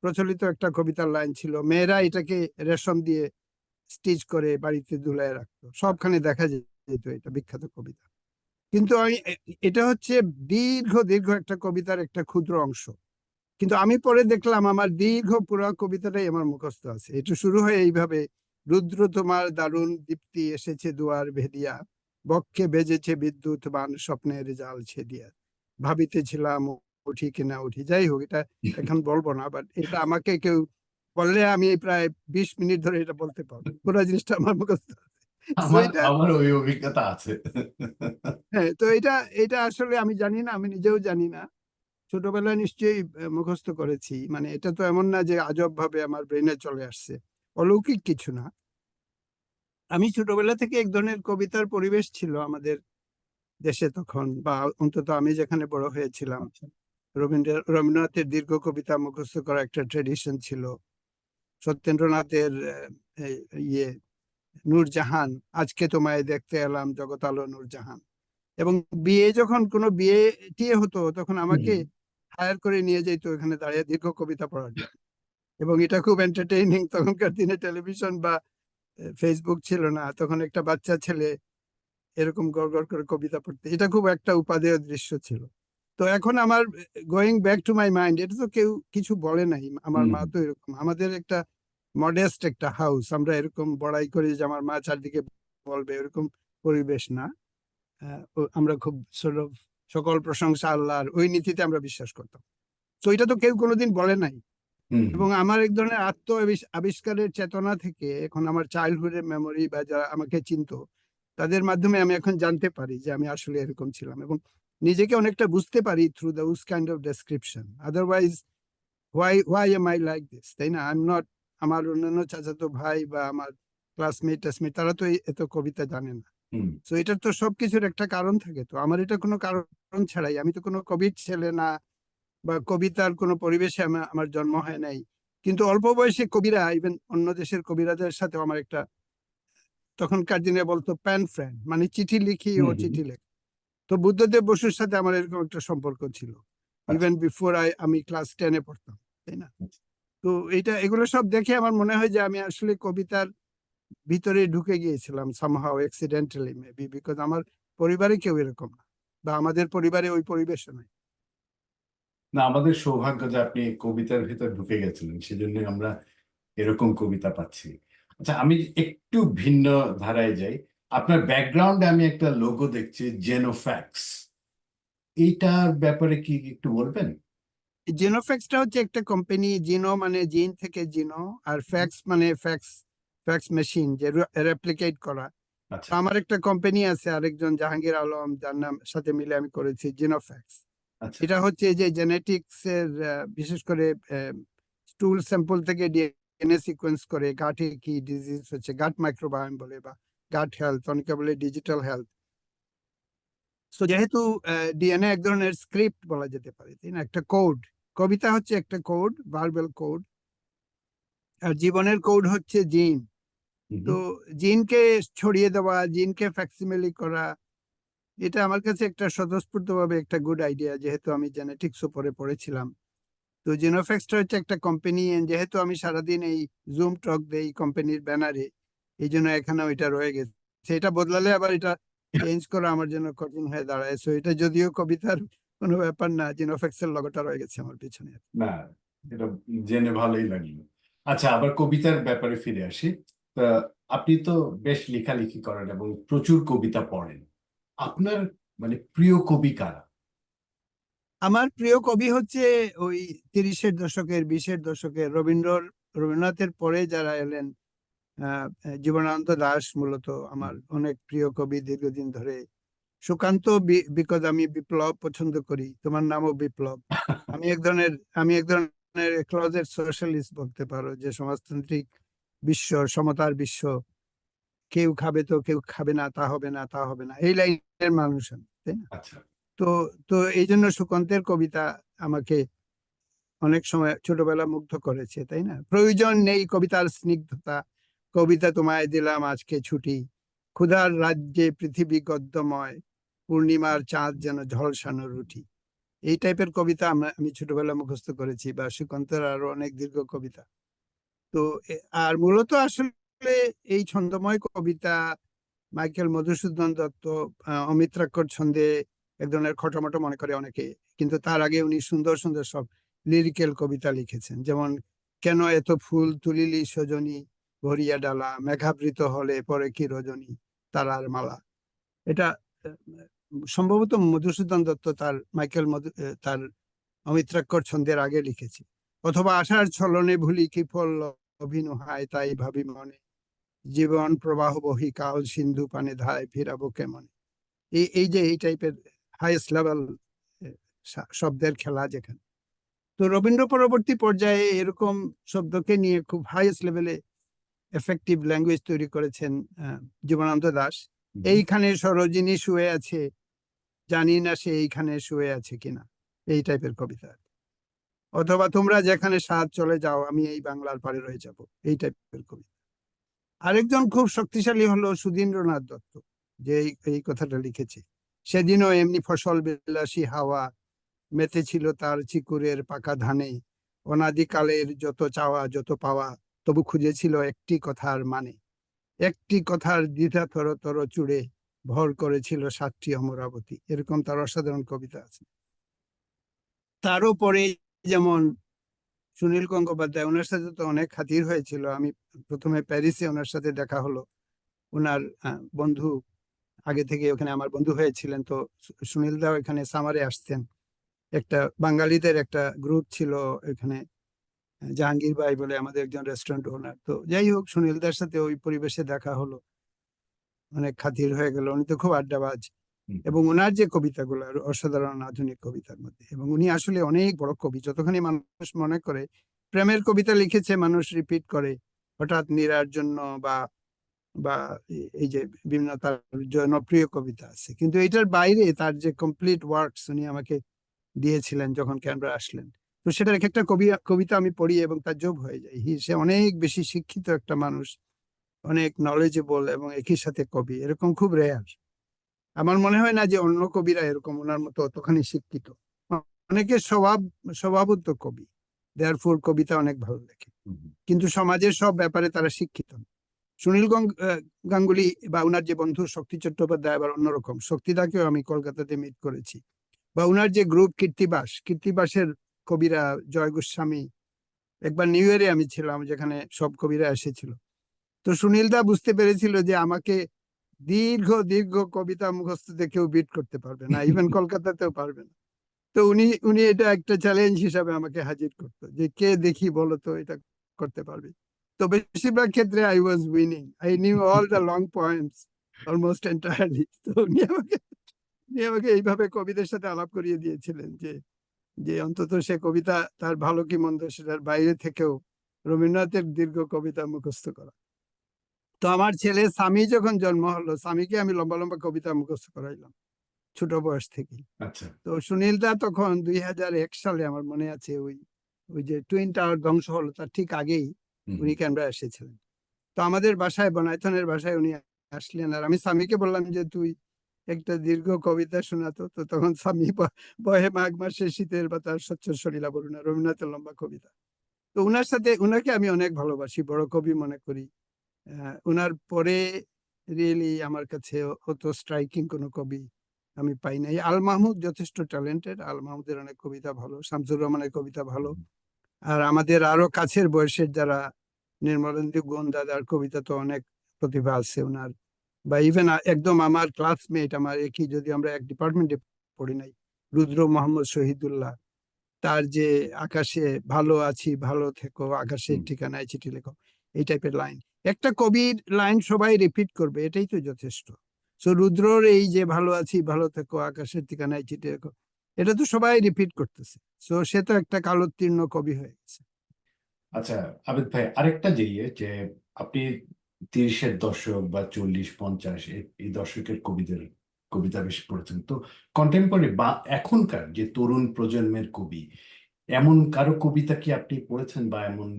প্রচলিত একটা কবিতার লাইন ছিল। মেয়েরা এটাকে রেশম দিয়ে স্টিচ করে বাড়িতে ঝুলায় রাখতো, সবখানে দেখা যেত, এটা বিখ্যাত কবিতা। কিন্তু এটা হচ্ছে দীর্ঘ দীর্ঘ একটা কবিতার একটা ক্ষুদ্র অংশ। কিন্তু আমি পরে দেখলাম আমার দীর্ঘ পুরো কবিতাটাই আমার মুখস্থ আছে। এটা শুরু হয় এইভাবে: রুদ্র তোমার দারুণ দীপ্তি এসেছে দুয়ার ভেদিয়া, বক্ষে বেজেছে বিদ্যুৎ বান স্বপ্নের জাল ছেদিয়া, ভাবিতেছিলাম উঠি কিনা উঠি। যাই হোক, এটা এখন বলবো না, বাট এটা আমাকে কেউ বললে আমি প্রায় 20 মিনিট ধরে এটা বলতে পারবো, পুরো জিনিসটা আমার মুখস্থ আছে। So আমার এটা, আমার ওই অভিজ্ঞতা আছে। হ্যাঁ, তো এটা এটা আসলে আমি জানি না, আমি নিজেও জানি না। ছোটবেলায় নিশ্চয়ই মুখস্থ করেছি, মানে এটা তো এমন না যে আজব ভাবে আমার ব্রেনে চলে আসছে, অলৌকিক কিছু না। আমি ছোটবেলা থেকে এক ধরনের কবিতার পরিবেশ ছিল আমাদের দেশে তখন, বা অন্তত আমি যেখানে বড় হয়েছিলাম, আচ্ছা। রবীন্দ্রনাথের দীর্ঘ কবিতা মুখস্থ করা একটা ট্রেডিশন ছিল। সত্যেন্দ্রনাথের এই, ইয়ে নূরজাহান, আজকে তোমায় দেখতে এলাম জগত আলো নূরজাহান। এবং বিয়ে, যখন কোনো বিয়ে টিয়ে হতো, তখন আমাকে হুম, হায়ার করে নিয়ে যেত এখানে দাঁড়িয়ে দীর্ঘ কবিতা পড়ার জন্য। এবং এটা খুব এন্টারটেইনিং। তখনকার দিনে টেলিভিশন বা ফেসবুক ছিল না, তখন একটা বাচ্চা ছেলে এরকম গড় গড় করে কবিতা পড়তে, এটা খুব একটা উপাদেয় দৃশ্য ছিল। তো এখন আমার going back to my mind, এটা তো কেউ কিছু বলে নাই। আমার হুম, মা তো এরকম, আমাদের একটা মডেস্ট একটা হাউস, আমরা এরকম বড়াই করি যে আমার মা চারদিকে বলবে, এরকম পরিবেশ না। আমরা খুব সকল প্রশংসা আল্লাহর, ওই নীতিতে আমরা বিশ্বাস করতাম। তো এটা তো কেউ কোনোদিন বলে নাই। হুম, এবং আমার এক ধরনের আবিষ্কারের চেতনা থেকে, এখন আমার চাইল্ডহুডের মেমোরি বা যারা আমাকে চিনতো, তাদের মাধ্যমে আমি এখন জানতে পারি যে আমি আসলে এরকম ছিলাম, এবং নিজেকে অনেকটা বুঝতে পারি through those kind of description. Otherwise why M I like this, তাই না? I am not. আমার অন্যান্য চাচাতো ভাই বা আমার ক্লাসমেট টাসমেট, তারা তো এত কবিতা জানে না। হুম, তো এটার তো সবকিছুর একটা কারণ থাকে। তো আমার এটা কোনো কারণ ছাড়াই, আমি তো কোনো কবির ছেলে না, বা কবিতার কোনো পরিবেশে আমার জন্ম হয় নাই। কিন্তু অল্প বয়সে কবিরা, ইভেন অন্য দেশের কবিরাজের সাথে আমার একটা, তখনকার দিনে বলতো প্যান ফ্রেন্ড, মানে চিঠি লিখি ও হুম, হুম। চিঠি লেখ। তো বুদ্ধদেব বসুর সাথে আমার এরকম একটা সম্পর্ক ছিল, আচ্ছা, ইভেন বিফোর আমি ক্লাস 10-এ পড়তাম, তাই না? তো এগুলো সব দেখে আমার মনে হয় যে আমি আসলে কবিতার ভিতরে ঢুকে গিয়েছিলাম সামহাও অ্যাক্সিডেন্টালি, মেবি, বিকজ আমার পরিবারে কেউ এরকম না, বা আমাদের পরিবারে ওই পরিবেশও নাই। না, আমাদের সৌভাগ্য যে আপনি কবিতার ভিতর ঢুকে গেছিলেন, সেজন্য আমরা এরকম কবিতা পাচ্ছি। আচ্ছা, আমি একটু ভিন্ন ধারায় যাই। আপনার ব্যাকগ্রাউন্ডে আমি একটা লোগো দেখছি, জেনোফ্যাক্স। এইটার ব্যাপারে কি একটু বলবেন? জিনোফ্যাক্সটা হচ্ছে একটা কোম্পানি। জিনো মানে জিন থেকে জিনো, আর ফ্যাক্স মানে ফ্যাক্স মেশিন, যে রেপ্লিকেট করা। তো আচ্ছা, আমার একটা কোম্পানি আছে, আরেকজন জাহাঙ্গীর আলম, যার নাম সাথে মিলে আমি করেছি জিনোফ্যাক্স। আচ্ছা, এটা হচ্ছে যে জেনেটিক্স এর, বিশেষ করে স্টুল স্যাম্পল থেকে ডিএনএ সিকোয়েন্স করে গাটে কি ডিজিজ হচ্ছে, গাট মাইক্রোবায়োম বলে, বা গাট হেলথ, অনেকে বলে ডিজিটাল হেলথ। তো যেহেতু ডিএনএ এক ধরনের স্ক্রিপ্ট বলা যেতে পারে, তাই না, একটা কোড। কবিতা হচ্ছে একটা কোড, ভার্বাল কোড। আর জীবনের কোড হচ্ছে জিন। হুম, তো জিনকে ছড়িয়ে দেওয়া, জিনকে ফ্যাক্সিমিলি করা, এটা আমার কাছে একটা স্বতঃস্ফূর্তভাবে একটা গুড আইডিয়া, যেহেতু আমি জেনেটিক্স উপরে পড়েছিলাম। তো জিনোফ্যাক্সটা হচ্ছে একটা কোম্পানি, যেহেতু আমি সারাদিন এই জুম টক দেই কোম্পানির ব্যানারে, এই জন্য এখানে ওইটা রয়ে গেছে। সেটা বদলালে আবার এটা চেঞ্জ করা আমার জন্য কঠিন হয়ে দাঁড়ায়। সো এটা যদিও কবিতার কোনো ব্যাপার না, জিনোফ্যাক্সের লোগোটা রয়ে গেছে আমার পিছনে। না, এটা জেনে ভালোই লাগলো। আচ্ছা, আবার কবিতার ব্যাপারে ফিরে আসি। তা আপনি তো বেশ লেখালেখি করেন এবং প্রচুর কবিতা পড়েন। আপনার মানে প্রিয় কবি কারা? আমার প্রিয় কবি হচ্ছে ওই 30-এর দশকের, 20-এর দশকের রবীন্দ্রনাথের পরে যারা এলেন। জীবনানন্দ দাশ মূলত আমার অনেক প্রিয় কবি দীর্ঘদিন ধরে। সুকান্ত, বিকজ আমি বিপ্লব পছন্দ করি, তোমার নামও বিপ্লব। আমি এক ধরনের ক্লোজেট সোশ্যালিস্ট বলতে পারো, যে সমাজতান্ত্রিক বিশ্ব, সমতার বিশ্ব, কেউ খাবে তো কেউ খাবে না, তা হবে না, তা হবে না, এই লাইনের মানুষ আমি, তাই না? আচ্ছা। তো তো এই জন্য সুকান্তের কবিতা আমাকে অনেক সময় ছোটবেলা মুগ্ধ করেছে, তাই না? প্রয়োজন নেই কবিতার স্নিগ্ধতা, কবিতা তোমায় দিলাম আজকে ছুটি, ক্ষুধার রাজ্যে পৃথিবী গদ্যময়, পূর্ণিমার চাঁদ যেন ঝলসানো রুটি। এই টাইপের কবিতা আমি ছোটবেলা মুখস্থ করেছি, বা সুকান্তের আরো অনেক দীর্ঘ কবিতা। তো আর মূলত আসলে এই ছন্দময় কবিতা, মাইকেল মধুসূদন দত্ত, অমিত্রাক্ষর ছন্দে এক ধরনের খটোমটো মনে করে অনেকে, কিন্তু তার আগে উনি সুন্দর সুন্দর সব লিরিক্যাল কবিতা লিখেছেন। যেমন কেন এত ফুল তুলিলি সজনী, ভরিয়া ডালা, মেঘাবৃত হলে পরে কি রজনী, তারার মালা। এটা আহ, সম্ভবত মধুসূদন দত্ত তার অমিত্রাক্ষর ছন্দের আগে লিখেছে। অথবা আশার ছলনে ভুলি কি ফল অভিনহায়, তাই ভাবি মনে, জীবন প্রবাহ বহি কাল সিন্ধু পানে ধায়, ফিরাবো কেমন। এই যে এই টাইপের হাইয়েস্ট লেভেল শব্দের খেলা যেখানে। তো রবীন্দ্র পরবর্তী পর্যায়ে এরকম শব্দকে নিয়ে খুব হাইয়েস্ট লেভেলে এফেক্টিভ ল্যাঙ্গুয়েজ তৈরি করেছেন জীবনানন্দ দাশ। এইখানে সরোজিনী শুয়ে আছে, জানি না সে এইখানে শুয়ে আছে কিনা, এই টাইপের কবিতা। অথবা তোমরা যেখানে সাত চলে যাও, আমি এই বাংলার পাড়ে রয়ে যাব, এই টাইপের কবিতা। আরেকজন খুব শক্তিশালী হলো সুধীন্দ্রনাথ দত্ত, যে এই কথাটা লিখেছে। সেদিনও এমনি ফসল বিলাসী হাওয়া, মেতেছিল তার চিকুরের পাকা ধানে, অনাদিকালের যত চাওয়া যত পাওয়া, তবু খুঁজেছিল একটি কথার মানে, একটি কথার দ্বিধা তর তর চুড়ে, ভর করেছিল 7টি অমরাবতী। এরকম তার অসাধারণ কবিতা আছে। তারও পরে যেমন সুনীল গঙ্গোপাধ্যায়, ওনার সাথে তো অনেক খাতির হয়েছিল। আমি প্রথমে প্যারিসে ওনার সাথে দেখা হলো। ওনার বন্ধু, আগে থেকে ওখানে আমার বন্ধু হয়েছিলেন। তো সুনীল দা এখানে সামারে আসতেন, একটা বাঙালিদের একটা গ্রুপ ছিল এখানে, জাহাঙ্গীর ভাই বলে আমাদের একজন রেস্টুরেন্ট ওনার। তো যাই হোক, সুনীল দার সাথে ওই পরিবেশে দেখা হলো, অনেক খাতির হয়ে গেল। উনি তো খুব আড্ডাবাজ, এবং ওনার যে কবিতাগুলো অসাধারণ আধুনিক কবিতার মধ্যে। এবং উনি আসলে অনেক বড় কবি। যতখানি মানুষ মনে করে প্রেমের কবিতা লিখেছে, মানুষ রিপিট করে হঠাৎ নীরার জন্য, বা বা এই যে বিভিন্ন তার জনপ্রিয় কবিতা আছে, কিন্তু এটার বাইরে তার যে কমপ্লিট ওয়ার্কস উনি আমাকে দিয়েছিলেন যখন ক্যানবেরা আসলেন। তো সেটার এক একটা কবিতা আমি পড়ি এবং তাজ্জব হয়ে যাই। সে অনেক বেশি শিক্ষিত একটা মানুষ, অনেক নলেজেবল, এবং একই সাথে কবি, এরকম খুব রেয়ার। আমার মনে হয় না যে অন্য কবিরা এরকম ওনার মতো অতখানি শিক্ষিত। অনেকে স্বভাবত কবি, দেয়ারফোর কবিতা অনেক ভালো লেখে, কিন্তু সমাজের সব ব্যাপারে তারা শিক্ষিত না। সুনীল গাঙ্গুলি বা উনার যে বন্ধু শক্তি চট্টোপাধ্যায় আবার অন্যরকম। শক্তিদাকেও আমি কলকাতাতে মিট করেছি। বা উনার যে গ্রুপ কীর্তিবাসের কবিরা, জয় গোস্বামী। একবার নিউ ইয়ারে আমি ছিলাম, যেখানে সব কবিরা এসেছিল। তো সুনীল দা বুঝতে পেরেছিল যে আমাকে দীর্ঘ দীর্ঘ কবিতা মুখস্থতে কেউ বিট করতে পারবে না, ইভেন কলকাতাতেও পারবে না। তো উনি উনি এটা একটা চ্যালেঞ্জ হিসাবে আমাকে হাজির করতো, যে কে দেখি বলো তো এটা করতে পারবে। তো বেশিরভাগ ক্ষেত্রে I was winning, I knew all the long points almost entirely. তো উনি আমাকে এইভাবে কবিদের সাথে আলাপ করিয়ে দিয়েছিলেন, যে যে অন্তত সে কবিতা তার ভালো কি মন্দ সেটার বাইরে থেকেও রবীন্দ্রনাথের দীর্ঘ কবিতা মুখস্থ করা। তো আমার ছেলে স্বামী যখন জন্ম হলো, স্বামীকে আমি লম্বা লম্বা কবিতা মুখস্থ করাইলাম ছোট বয়স থেকে। আচ্ছা। তো সুনীল দা তখন 2001 সালে, আমার মনে আছে, ওই ওই যে টুইন টাওয়ার ধ্বংস হলো তার ঠিক আগেই উনি ক্যানবেরা এসেছিলেন। তো আমাদের বাসায় বনাইথনের বাসায় উনি আসলেন, আর আমি স্বামীকে বললাম যে তুই একটা দীর্ঘ কবিতা শোনাতো। তো তখন স্বামী বহে মাঘ মাসে শীতের বাতাস স্বচ্ছ সলিলা বরুণা, রবীন্দ্রনাথের লম্বা কবিতা। তো উনার সাথে, উনাকে আমি অনেক ভালোবাসি, বড় কবি মনে করি। উনার পরে রিয়েলি আমার কাছে অত স্ট্রাইকিং কোনো কবি আমি পাই নাই। আল মাহমুদ যথেষ্ট ট্যালেন্টেড, আল মাহমুদের অনেক কবিতা ভালো, শামসুর রহমানের কবিতা ভালো। আর আমাদের আরো কাছের বয়সের যারা, নির্মলেন্দু গুণ দাদার কবিতা তো অনেক প্রতিভা আছে ওনার। বা ইভেন একদম আমার ক্লাসমেট, আমার একই, যদি আমরা এক ডিপার্টমেন্টে পড়ি নাই, রুদ্র মোহাম্মদ শহীদুল্লাহ, তার যে আকাশে ভালো আছি ভালো থেকো, আকাশের ঠিকানায় চিঠি লেখো, এই টাইপের লাইন, একটা কবির লাইন সবাই রিপিট করবে, এটাই তো যথেষ্ট। সো রুদ্রর এই যে ভালো আছি ভালো থেকো, আকাশের ঠিকানায় চিঠি লেখো, এটা তো সবাই রিপিট করতেছে। সো সে তো একটা কালোত্তীর্ণ কবি হয়ে গেছে। আচ্ছা আবিদ ভাই, আরেকটা যে আপনি 30-এর দশক বা 40-50 এই দশকের কবিদের কবিতা বেশ পড়েছেন, তো কন্টেম্পোরারি বা এখনকার যে তরুণ প্রজন্মের কবি, এমন কারো কবিতা কি আপনি পড়েছেন, বা এমন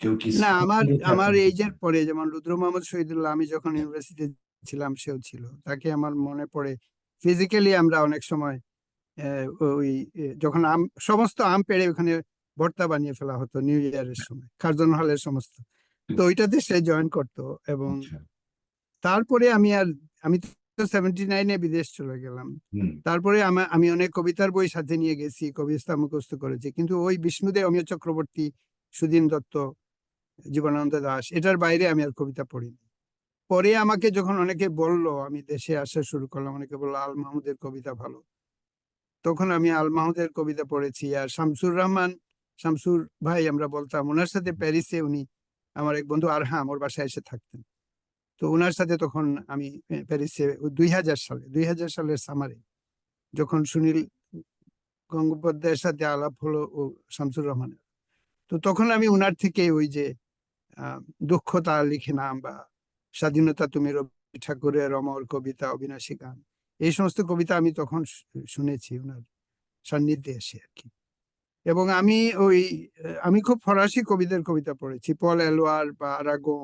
কেউ কি না, আমার স্কুলে আমার আপনার- এইজের পরে যেমন রুদ্র মোহাম্মদ শহীদুল্লাহ, আমি যখন ইউনিভার্সিটিতে ছিলাম সেও ছিল, তাকে আমার মনে পড়ে। ফিজিক্যালি আমরা অনেক সময় ওই যখন সমস্ত আম পেড়ে ওখানে ভর্তা বানিয়ে ফেলা হতো নিউ ইয়ারের সময়, কার্জন হলের সমস্ত, তো ওইটাতে সে জয়েন করতো। এবং আচ্ছা। তারপরে আমি তো 79-এ বিদেশ চলে গেলাম। হুম। তারপরে আমি অনেক কবিতার বই সাথে নিয়ে গেছি, কবিতা মুখস্থ করেছি, কিন্তু ওই বিষ্ণুদে, অমিয় চক্রবর্তী, সুধীন দত্ত, জীবনানন্দ দাশ, এটার বাইরে আমি আর কবিতা পড়িনি। পরে আমাকে যখন অনেকে বলল, আমি দেশে আসা শুরু করলাম, অনেকে বললো আল মাহমুদের কবিতা ভালো, তখন আমি আল মাহমুদের কবিতা পড়েছি। আর শামসুর রহমান, শামসুর ভাই আমরা বলতাম, ওনার সাথে প্যারিসে উনি, আমার এক বন্ধু আরহাম, ওর বাসায় এসে থাকতেন। তো ওনার সাথে তখন আমি প্যারিসে 2000 সালের সামারে, যখন সুনীল গঙ্গোপাধ্যায়ের সাথে আলাপ হলো ও শামসুর রহমানের, তো তখন আমি উনার থেকে ওই যে আহ দক্ষতা লিখে নাম, বা স্বাধীনতা তুমি, রবি ঠাকুরের অমর কবিতা, অবিনাশী গান, এই সমস্ত কবিতা আমি তখন শুনেছি উনার সান্নিধ্যে এসে আর কি। এবং আমি খুব ফরাসি কবিদের কবিতা পড়েছি, পল এলওয়ার বা আরাগো,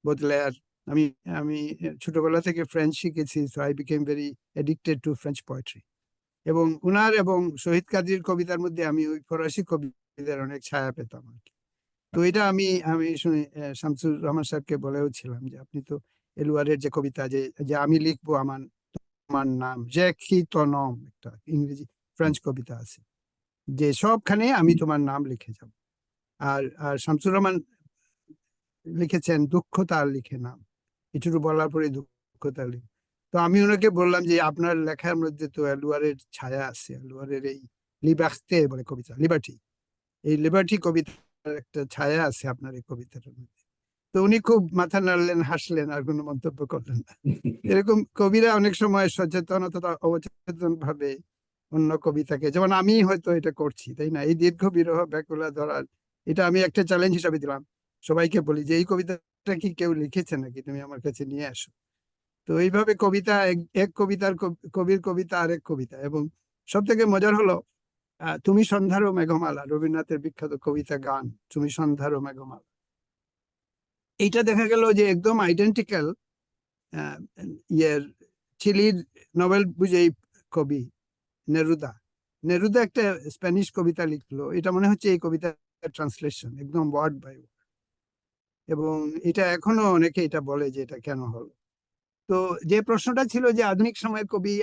বোদলেয়ার। আমি আমি ছোটবেলা থেকে ফ্রেঞ্চ শিখেছি, so I became very addicted two French poetry. এবং উনার এবং শহীদ কাজীর কবিতার মধ্যে আমি ওই ফরাসি কবিদের অনেক ছায়া পেতাম আর কি। তো এটা আমি আমি শুনে শামসুর রহমান সাহেবকে বলেও ছিলাম যে আপনি তো এলুয়ারের যে কবিতা, যে যে আমি লিখবো আমার আমার নাম, যে কি তো নম, একটা ইংরেজি ফ্রেঞ্চ কবিতা আছে, যে সবখানে আমি তোমার নাম লিখে যাব। আর আর শামসুর রহমান লিখেছেন দুঃখ তার লিখে নাম, কিছু বলার পরে দুঃখ তার লিখে। তো আমি ওনাকে বললাম যে আপনার লেখার মধ্যে তো এলুয়ারের ছায়া আছে, এলুয়ারের এই লিবার্তে বলে কবিতা, লিবার্টি, এই লিবার্টি কবিতার একটা ছায়া আছে আপনার এই কবিতার মধ্যে। তো উনি খুব মাথা নাড়লেন, হাসলেন, আর কোনো মন্তব্য করলেন না। এরকম কবিরা অনেক সময় সচেতন অথবা অচেতন ভাবে অন্য কবিতাকে, যেমন আমি হয়তো এটা করছি, তাই না, এই দীর্ঘ বিরহ ব্যাকুলা ধরার, এটা আমি একটা চ্যালেঞ্জ হিসাবে দিলাম, সবাইকে বলি যে এই কবিতাটা কি কেউ লিখেছে নাকি, তুমি আমার কাছে নিয়ে আসো। তো এইভাবে কবিতা, এক কবিতার কবির কবিতা আরেক কবিতা। এবং সব থেকে মজার হলো তুমি সন্ধ্যারও মেঘমালা, রবীন্দ্রনাথের বিখ্যাত কবিতা গান, তুমি সন্ধ্যারও মেঘমালা, এইটা দেখা গেল যে একদম আইডেন্টিক্যাল ইয়ের চিলির নোবেল বিজয়ী কবি নেরুদা। নেরুদা একটা স্প্যানিশ কবিতা লিখলো, এটা মনে হচ্ছে এই কবিতার ট্রান্সলেশন একদম ওয়ার্ড বাই ওয়ার্ড। এবং এটা এখনো অনেকে এটা বলে যে এটা কেন হলো। তো যে প্রশ্নটা ছিল যে আধুনিক সময়ের কবি,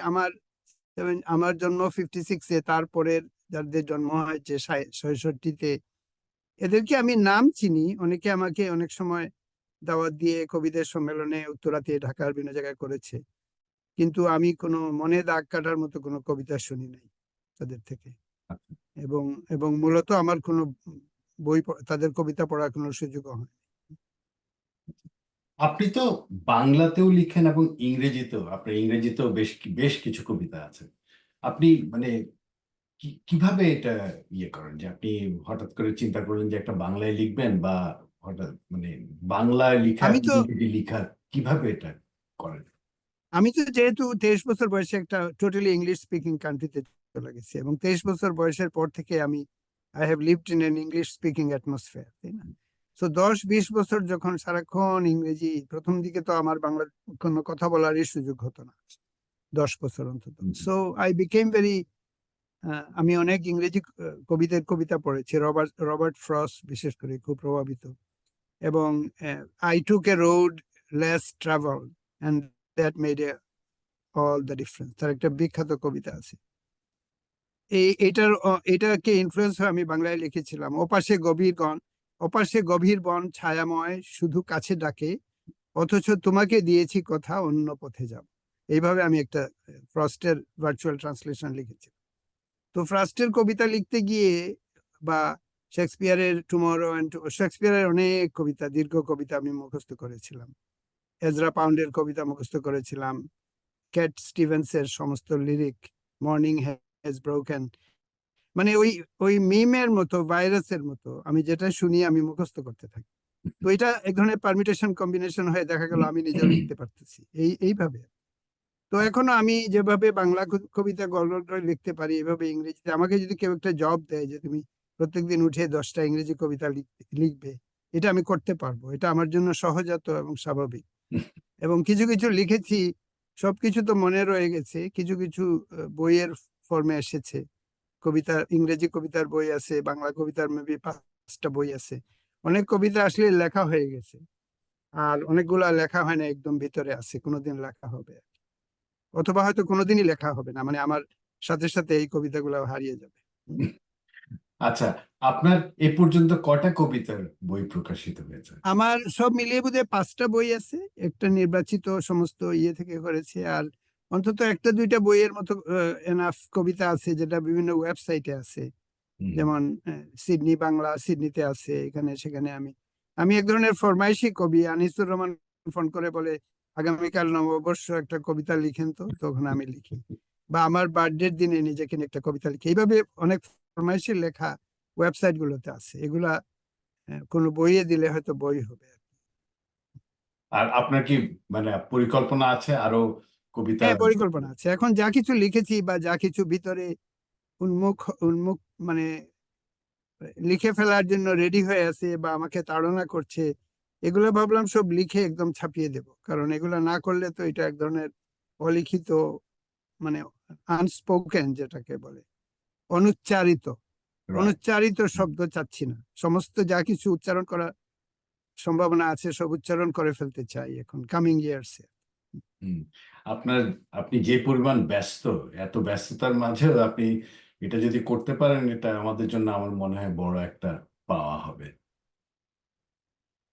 আমার জন্ম 56-এ, তারপরের যাদের জন্ম হয়েছে 66-তে, এদেরকে আমি নাম চিনি, অনেকে আমাকে অনেক সময় দাওয়াত দিয়ে কবিদের সম্মেলনে উত্তরাতে ঢাকার বিভিন্ন জায়গায় করেছে, কিন্তু আমি কোনো মনে দাগ কাটার মতো কোনো কবিতা শুনি নাই তাদের থেকে। এবং এবং মূলত আমার কোনো বই তাদের কবিতা পড়ার কোনো সুযোগও হয়। আপনি তো বাংলাতেও লিখেন এবং ইংরেজিতেও, আপনার ইংরেজিতেও বেশ বেশ কিছু কবিতা আছে। আপনি মানে কিভাবে এটা ইয়ে করেন, যে আপনি হঠাৎ করে চিন্তা করলেন যে একটা বাংলায় লিখবেন, বা হঠাৎ মানে বাংলায় লিখা আমি এবং তো ইংরেজি লিখা, কিভাবে এটা করেন? আমি তো যেহেতু 23 বছর বয়সে একটা টোটালি ইংলিশ স্পিকিং কান্ট্রিতে চলে গেছি, এবং 23 বছর বয়সের পর থেকে আমি I have lived in an English speaking atmosphere, তাই না। তো 10-20 বছর যখন সারাক্ষণ ইংরেজি, প্রথম দিকে তো আমার বাংলা কোনো কথা বলারই সুযোগ হতো না, 10 বছর অন্তত। সো আই বিকেম ভেরি, আমি অনেক ইংরেজি কবিতা পড়েছি, রবার্ট ফ্রস্ট বিশেষ করে খুব প্রভাবিত। এবং I took a road less travel and that made all the difference, তার একটা বিখ্যাত কবিতা আছে। এটাকে ইনফ্লুয়েন্স হয়ে আমি বাংলায় লিখেছিলাম, ওপাশে গভীর বন ছায়াময়, শুধু কাছে ডাকে, অথচ তোমাকে দিয়েছি কথা, অন্য পথে যাব। এইভাবে আমি একটা ফ্রস্টের ভার্চুয়াল ট্রান্সলেশন লিখেছি। তো ফ্রস্টের কবিতা লিখতে গিয়ে, বা শেক্সপিয়ারের শেক্সপিয়ারের অনেক কবিতা, দীর্ঘ কবিতা আমি মুখস্থ করেছিলাম। এজরা পাউন্ডের কবিতা মুখস্থ করেছিলাম, ক্যাট স্টিভেন্সের সমস্ত লিরিক, মর্নিং হ্যাজ ব্রোকেন, মানে ওই মিমের মতো, ভাইরাসের মতো আমি যেটা শুনি আমি মুখস্থ করতে থাকি। তো এটা এক ধরনের পারমিটেশন কম্বিনেশন হয়ে দেখা গেল আমি নিজেও লিখতে পারতেছি এইভাবে। তো এখনো আমি যেভাবে বাংলা কবিতা গল্প লিখতে পারি, এভাবে ইংরেজিতে আমাকে যদি কেউ একটা জব দেয় যে তুমি প্রত্যেকদিন উঠে 10টা ইংরেজি কবিতা লিখবে, এটা আমি করতে পারবো। এটা আমার জন্য সহজাত এবং স্বাভাবিক। এবং কিছু কিছু লিখেছি, সবকিছু তো মনে রয়ে গেছে, কিছু কিছু বইয়ের ফর্মে এসেছে। ইংরেজি কবিতার বই আছে, বাংলা কবিতার মেবি 5টা বই আছে। অনেক কবিতা আসলে লেখা হয়ে গেছে, আর অনেকগুলা লেখা হয় না, একদম ভিতরে আছে, কোনোদিন লেখা হবে, অথবা হয়তো কোনোদিনই লেখা হবে না, মানে আমার সাথে সাথে এই কবিতাগুলো হারিয়ে যাবে। আচ্ছা, আপনার এ পর্যন্ত কটা কবিতার বই প্রকাশিত হয়েছে? আমার সব মিলিয়ে বোধহয় 5টা বই আছে, একটা নির্বাচিত সমস্ত ইয়ে থেকে করেছে, আর অন্তত 1-2টা বইয়ের মতো এনাফ কবিতা আছে যেটা বিভিন্ন ওয়েবসাইটে আছে। যেমন সিডনি বাংলা, সিডনিতে আছে, এখানে সেখানে। আমি এক ধরনের ফরমাইশি কবি। আনিসুর রহমান ফোন করে বলে আগামীকাল নববর্ষ একটা কবিতা লিখেন, তো তখন আমি লিখি, বা আমার বার্থডের দিনে নিজেকে নিয়ে একটা কবিতা লিখি। এইভাবে অনেক ফরমাইশি লেখা ওয়েবসাইট গুলোতে আছে, এগুলা কোনো বইয়ে দিলে হয়তো বই হবে। আর আপনার কি মানে পরিকল্পনা আছে আরো কবিতা? হ্যাঁ, পরিকল্পনা আছে। এখন যা কিছু লিখেছি বা যা কিছু ভিতরে উন্মুখ উন্মুখ মানে লিখে ফেলার জন্য রেডি হয়ে আছে বা আমাকে তাড়না করছে, এগুলো ভাবলাম সব লিখে একদম ছাপিয়ে দেব। কারণ এগুলো না করলে তো এটা এক ধরনের অলিখিত, মানে আনস্পোকেন যেটাকে বলে, অনুচ্চারিত Right. অনুচ্চারিত শব্দ চাচ্ছি না। সমস্ত যা কিছু উচ্চারণ করার সম্ভাবনা আছে সব উচ্চারণ করে ফেলতে চাই এখন কামিং ইয়ার্সে। হুম। আপনি যে পরিমাণ ব্যস্ত, এত ব্যস্ততার মাঝেও আপনি এটা যদি করতে পারেন, এটা আমাদের জন্য আমার মনে হয় বড় একটা পাওয়া হবে।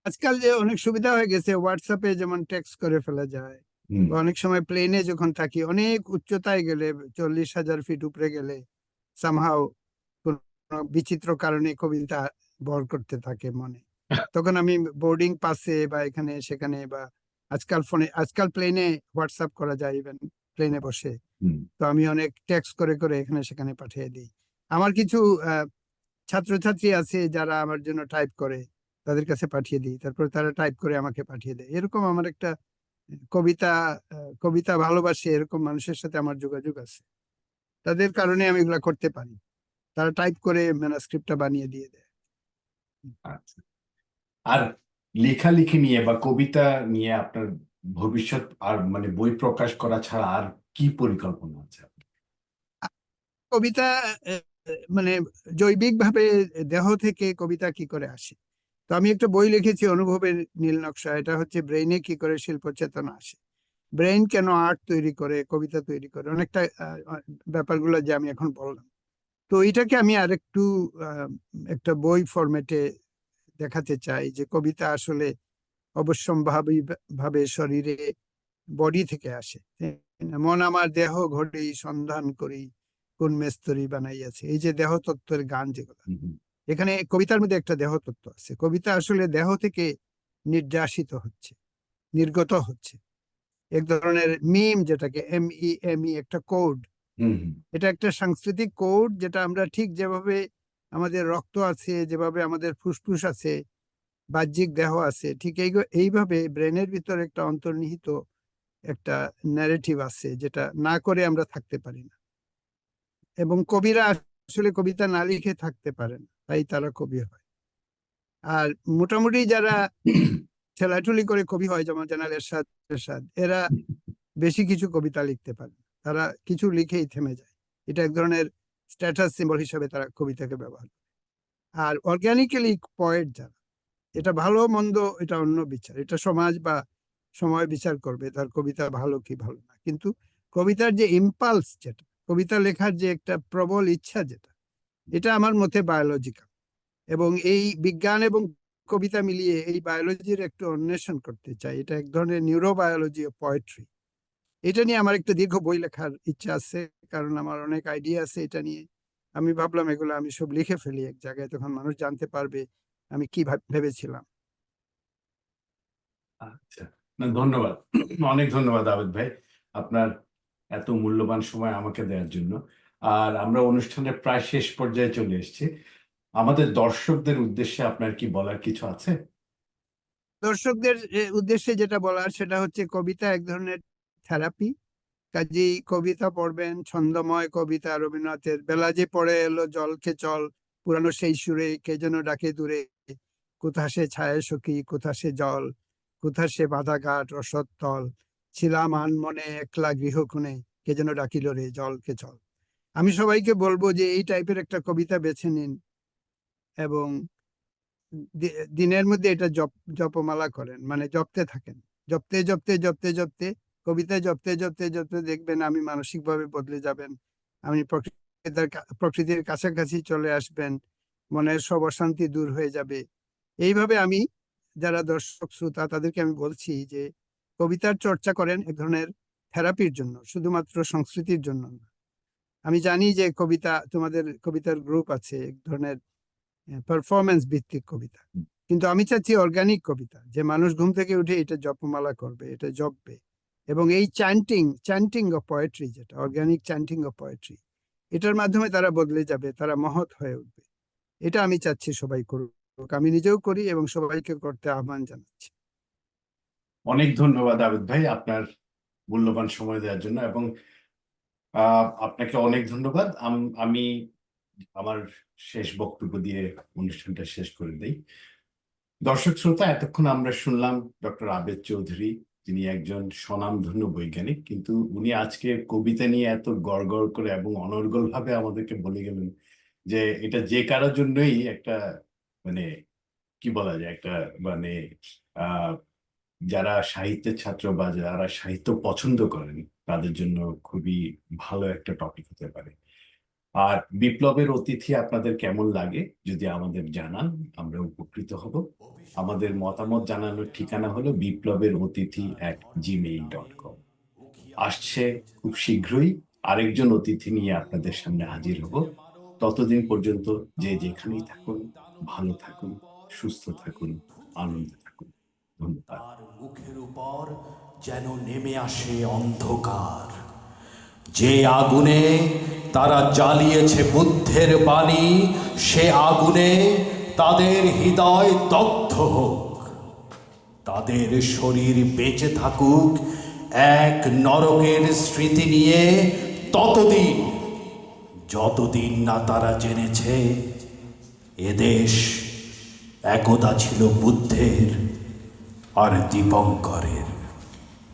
আজকাল যে অনেক সুবিধা হয়ে গেছে, হোয়াটসঅ্যাপে যেমন টেক্সট করে ফেলা যায়, হুম। বা অনেক সময় প্লেনে যখন থাকি, অনেক উচ্চতায় গেলে, 40,000 ফিট উপরে গেলে, সামহাও কোন বিচিত্র কারণে কবিতা ভর করতে থাকে মনে, তখন আমি বোর্ডিং পাসে বা এখানে সেখানে, বা আজকাল প্লেনে হোয়াটসঅ্যাপ করা যায়, ইভেন প্লেনে বসে, হুম। তো আমি অনেক টেক্সট করে করে এখানে সেখানে পাঠিয়ে দিই। আমার কিছু ছাত্রছাত্রী আছে যারা আমার জন্য টাইপ করে, তাদের কাছে পাঠিয়ে দিই, তারপর তারা টাইপ করে আমাকে পাঠিয়ে দেয়। এরকম আমার একটা কবিতা কবিতা ভালোবাসে এরকম মানুষের সাথে আমার যোগাযোগ আছে, তাদের কারণে আমি এগুলা করতে পারি। তারা টাইপ করে ম্যানুস্ক্রিপ্টটা বানিয়ে দিয়ে দেয়। আচ্ছা। আর লেখালেখি নিয়ে বা কবিতা নিয়ে আপনার ভবিষ্যৎ আর মানে বই প্রকাশ করা ছাড়া আর কি পরিকল্পনা আছে? কবিতা মানে জৈবিকভাবে দেহ থেকে কবিতা কি করে আসে। তো আমি একটা বই লিখেছি, অনুভবের নীল নকশা। এটা হচ্ছে ব্রেইনে কি করে শিল্প চেতনা আসে, ব্রেইন কেন আর্ট তৈরি করে, কবিতা তৈরি করে, অনেকটা ব্যাপারগুলো যে আমি এখন বললাম। তো এটাকে আমি আরেকটু একটা বই ফরম্যাটে দেখাতে চাই, যে কবিতা আসলে অবশ্যম্ভাবী ভাবে শরীরে, বডি থেকে আসে। মন আমার দেহ ঘড়ি সন্ধান করি, কোন মেস্তরি বানাইয়াছে, এই যে দেহ তত্ত্বের গান যেগুলো, হুম। এখানে কবিতার মধ্যে একটা দেহ তত্ত্ব আছে। কবিতা আসলে দেহ থেকে নির্যাসিত হচ্ছে, নির্গত হচ্ছে, এক ধরনের মিম, যেটাকে MEME, একটা কোড। হুম। হুম। এটা একটা সাংস্কৃতিক কোড, যেটা আমরা ঠিক যেভাবে আমাদের রক্ত আছে, যেভাবে আমাদের ফুসফুস আছে, বাহ্যিক দেহ আছে, ঠিক এইভাবে ব্রেনের ভিতর একটা অন্তর্নিহিত একটা ন্যারেটিভ আছে, যেটা না করে আমরা থাকতে পারি না। এবং কবিরা আসলে কবিতা না লিখে থাকতে পারে না, তাই তারা কবি হয়। আর মোটামুটি যারা ঠেলাঠুলি করে কবি হয়, যেমন জেনারেল এরশাদ, এরা বেশি কিছু কবিতা লিখতে পারে না। তারা কিছু লিখেই থেমে যায়। এটা এক ধরনের স্ট্যাটাস সিম্বল হিসেবে তারা কবিতাকে ব্যবহার করে। আর অর্গানিক্যালি পয়েট যারা, এটা ভালো মন্দ এটা অন্য বিচার, এটা সমাজ বা সময় বিচার করবে তার কবিতা ভালো কি ভালো না। কিন্তু কবিতার যে ইম্পালস, যেটা কবিতা লেখার যে একটা প্রবল ইচ্ছা, যেটা এটা আমার মতে বায়োলজিক্যাল। এবং এই বিজ্ঞান এবং কবিতা মিলিয়ে এই বায়োলজির একটু অন্বেষণ করতে চাই। এটা এক ধরনের নিউরোবায়োলজি ও পোয়েট্রি। এটা নিয়ে আমার একটা দীর্ঘ বই লেখার ইচ্ছা আছে, কারণ আমার অনেক আইডিয়া আছে এটা নিয়ে। আমি ভাবলাম এগুলো আমি সব লিখে ফেলি এক জায়গায়, তখন মানুষ জানতে পারবে আমি কি ভেবেছিলাম। আচ্ছা, না, ধন্যবাদ, অনেক ধন্যবাদ আবেদ ভাই, আপনার এত মূল্যবান সময় আমাকে দেওয়ার জন্য। আর আমরা অনুষ্ঠানের প্রায় শেষ পর্যায়ে চলে এসেছি। আমাদের দর্শকদের উদ্দেশ্যে আপনার কি বলার কিছু আছে? দর্শকদের উদ্দেশ্যে যেটা বলার সেটা হচ্ছে, কবিতা এক ধরনের থেরাপি। কাজেই কবিতা পড়বেন, ছন্দময় কবিতা রবীন্দ্রনাথের, বেলা যে পড়ে এলো জলকে চল, পুরানো সেই সুরে কে যেন ডাকে দূরে, কোথা সে ছায়া সখী কোথা সে জল, কোথা সে বাঁধা ঘাট রসত্তল, ছিলাম আনমনে একলা গৃহকোণে, কে যেন ডাকিল রে জলকে চল। আমি সবাইকে বলবো যে এই টাইপের একটা কবিতা বেছে নিন এবং দিনের মধ্যে এটা জপমালা করেন, মানে জপতে থাকেন, জপতে জপতে জপতে জপতে কবিতা জপতে জপতে জপতে দেখবেন আমি মানসিকভাবে বদলে যাবেন, আপনি প্রকৃতির কাছাকাছি চলে আসবেন, মনের সব অশান্তি দূর হয়ে যাবে। এইভাবে আমি যারা দর্শক শ্রোতা তাদেরকে আমি বলছি যে কবিতার চর্চা করেন এক ধরনের থেরাপির জন্য, শুধুমাত্র সংস্কৃতির জন্য না। আমি জানি যে তোমাদের কবিতার গ্রুপ আছে এক ধরনের পারফরমেন্স ভিত্তিক কবিতা, কিন্তু আমি চাচ্ছি অর্গানিক কবিতা, যে মানুষ ঘুম থেকে উঠে এটা জপমালা করবে, এটা জপবে। এবং এই চ্যান্টিং অফ পোয়েট্রি, যেটা অর্গানিক চ্যান্টিং অফ পোয়েট্রি, এটার মাধ্যমে তারা বদলে যাবে, তারা মহৎ হয়ে উঠবে। এটা আমি চাচ্ছি সবাই করুক, আমি নিজেও করি এবং সবাইকে করতে আহ্বান জানাচ্ছি। অনেক ধন্যবাদ আবেদ ভাই আপনার মূল্যবান সময় দেওয়ার জন্য, এবং আপনাকে অনেক ধন্যবাদ। আমি আমার শেষ বক্তব্য দিয়ে অনুষ্ঠানটা শেষ করে দেই। দর্শক শ্রোতা, এতক্ষণ আমরা শুনলাম ডক্টর আবেদ চৌধুরী, যিনি একজন স্বনামধন্য বৈজ্ঞানিক, কিন্তু উনি আজকে কবিতা নিয়ে এত গড় করে এবং অনর্গল ভাবে আমাদেরকে বলে গেলেন যে এটা যে কারোর জন্যই একটা, মানে কি বলা যায়, একটা মানে যারা সাহিত্যের ছাত্র বা যারা সাহিত্য পছন্দ করেন তাদের জন্য খুবই ভালো একটা টপিক হতে পারে। আর বিপ্লবের অতিথি আপনাদের কেমন লাগে যদি আমাদের জানান, আমরা উপকৃত হব। আমাদের মতামত জানানোর ঠিকানা হলো biplobberothithi@gmail.com। আসছে খুব শীঘ্রই আরেকজন অতিথি নিয়ে আপনাদের সামনে হাজির হব। ততদিন পর্যন্ত যে যেখানেই থাকুন, ভালো থাকুন, সুস্থ থাকুন, আনন্দে থাকুন। ধন্যবাদ। তার মুখের উপর যেন নেমে আসে অন্ধকার, যে আগুনে তারা জ্বালিয়েছে বুদ্ধের বাণী, সে আগুনে তাদের হৃদয় দগ্ধ হোক, তাদের শরীর বেঁচে থাকুক এক নরকের স্মৃতি নিয়ে ততদিন, যতদিন না তারা জেনেছে এদেশ একদা ছিল বুদ্ধের আর দীপঙ্করের।